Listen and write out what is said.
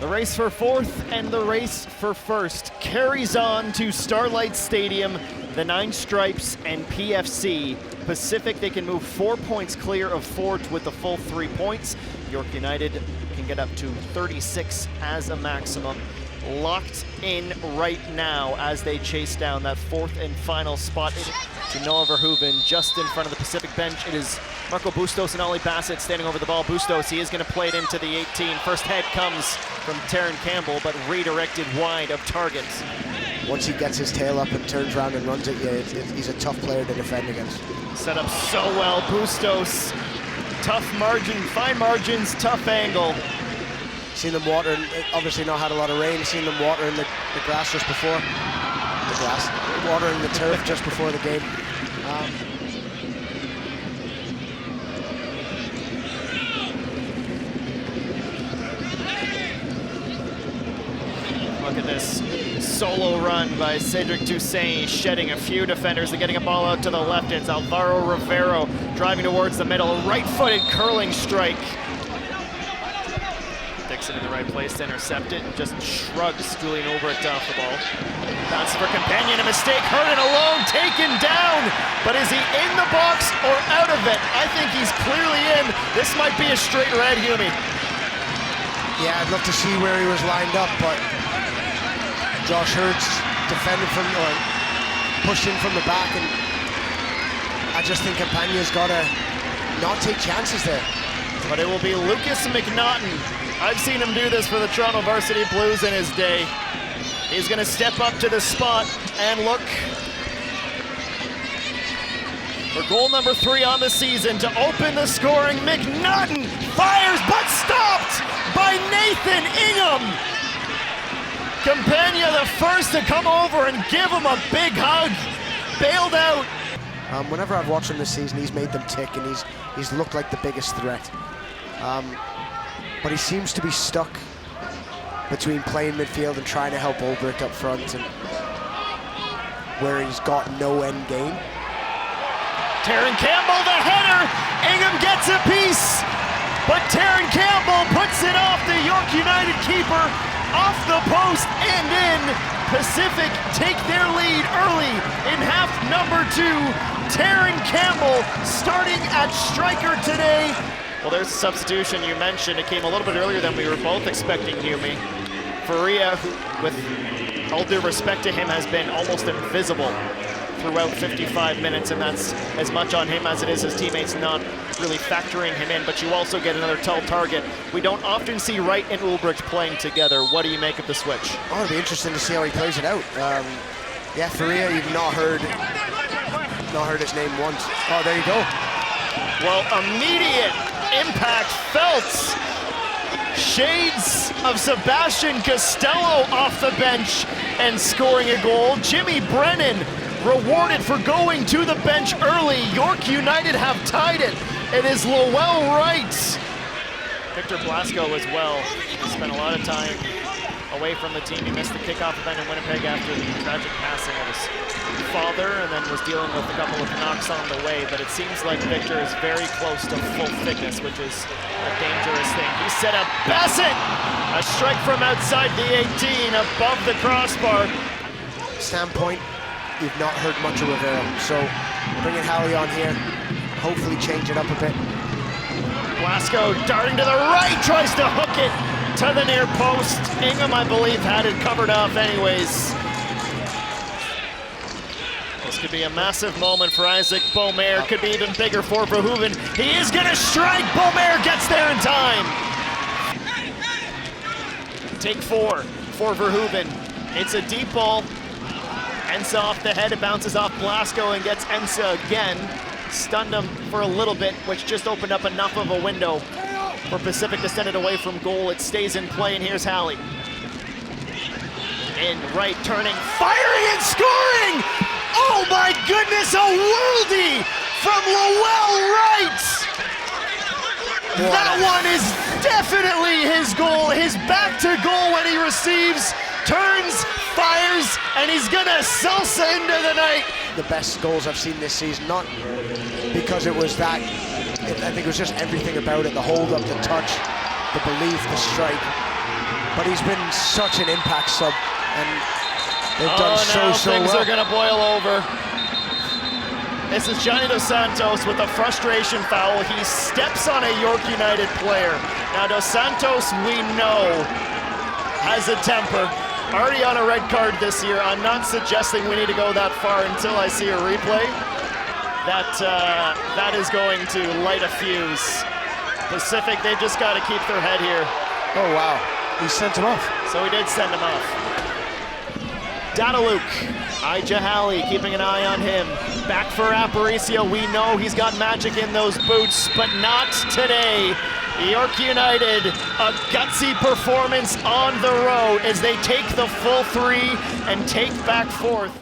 The race for fourth and the race for first carries on to Starlight Stadium, the Nine Stripes and PFC. Pacific, they can move 4 points clear of fourth with the full 3 points. York United can get up to 36 as a maximum. Locked in right now as they chase down that fourth and final spot to Noah Verhoeven just in front of the Pacific bench. It is Marco Bustos and Ollie Bassett standing over the ball. Bustos, he is going to play it into the 18. First head comes from Taryn Campbell, but redirected wide of target. Once he gets his tail up and turns around and runs it, he's a tough player to defend against. Set up so well, Bustos. Tough margin, fine margins, tough angle. Seen them water, obviously not had a lot of rain, seen them watering the grass just before. Watering the turf just before the game. Look at this solo run by Cedric Toussaint, shedding a few defenders and getting a ball out to the left. It's Alvaro Rivero driving towards the middle, right-footed curling strike. Dixon in the right place to intercept it, and just shrugs Julian Ulbricht off the ball. Bounce for Companion, a mistake, Hernan alone, taken down, but is he in the box or out of it? I think he's clearly in. This might be a straight red, Hume. Yeah, I'd love to see where he was lined up, but Josh Hurts defended from, or pushed in from the back, and I just think Campagna's got to not take chances there. But it will be Lucas McNaughton. I've seen him do this for the Toronto Varsity Blues in his day. He's going to step up to the spot and look for goal number 3 on the season to open the scoring. McNaughton fires, but stopped by Nathan Ingham. Campagna the first to come over and give him a big hug. Bailed out. Whenever I've watched him this season, he's made them tick, and he's looked like the biggest threat. But he seems to be stuck between playing midfield and trying to help Ulbricht up front, and where he's got no end game. Taryn Campbell, the header! Ingham gets a piece, but Taryn Campbell puts it off the York United keeper, off the post and in. Pacific take their lead early in half number 2. Taryn Campbell starting at striker today. Well, there's a substitution you mentioned. It came a little bit earlier than we were both expecting, Hume. Faria, with all due respect to him, has been almost invisible throughout 55 minutes, and that's as much on him as it is his teammates not really factoring him in. But you also get another tall target. We don't often see Wright and Ulbricht playing together. What do you make of the switch? Oh, it'll be interesting to see how he plays it out. Yeah, Faria, you've not heard his name once. Oh, there you go. Well, immediate impact felt. Shades of Sebastian Costello off the bench and scoring a goal. Jimmy Brennan rewarded for going to the bench early. York United have tied it. It is Lowell Wright. Victor Blasco as well. He spent a lot of time away from the team. He missed the kickoff event in Winnipeg after the tragic passing of his father, and then was dealing with a couple of knocks on the way. But it seems like Victor is very close to full fitness, which is a dangerous thing. He set up Bassett! A strike from outside the 18, above the crossbar. Standpoint, you've not heard much of Rivera, so bringing Halley on here, hopefully change it up a bit. Blasco darting to the right, tries to hook it to the near post. Ingham, I believe, had it covered off anyways. This could be a massive moment for Isaac Beaumaire. Could be even bigger for Verhoeven. He is going to strike. Beaumaire gets there in time. Take 4 for Verhoeven. It's a deep ball. Ensa off the head. It bounces off Blasco and gets Ensa again. Stunned him for a little bit, which just opened up enough of a window for Pacific to send it away from goal. It stays in play, and here's Halley. In right, turning, firing and scoring! Oh my goodness, a worldie from Lowell Wright! That one is definitely his goal, his back to goal when he receives, turns, fires, and he's gonna salsa into the night. The best goals I've seen this season, not because it was that, I think it was just everything about it, the hold up, the touch, the belief, the strike. but he's been such an impact sub, and they've done now so things well. are gonna boil over. This is Johnny Dos Santos with a frustration foul. He steps on a York United player. Now Dos Santos, we know, has a temper. Already on a red card this year. I'm not suggesting we need to go that far until I see a replay. That is going to light a fuse. Pacific, they've just got to keep their head here. Oh wow, he sent him off. So he did send him off. Dadaluk, Ijahali keeping an eye on him. Back for Aparicio, we know he's got magic in those boots, but not today. York United, a gutsy performance on the road as they take the full 3 and take back 4th.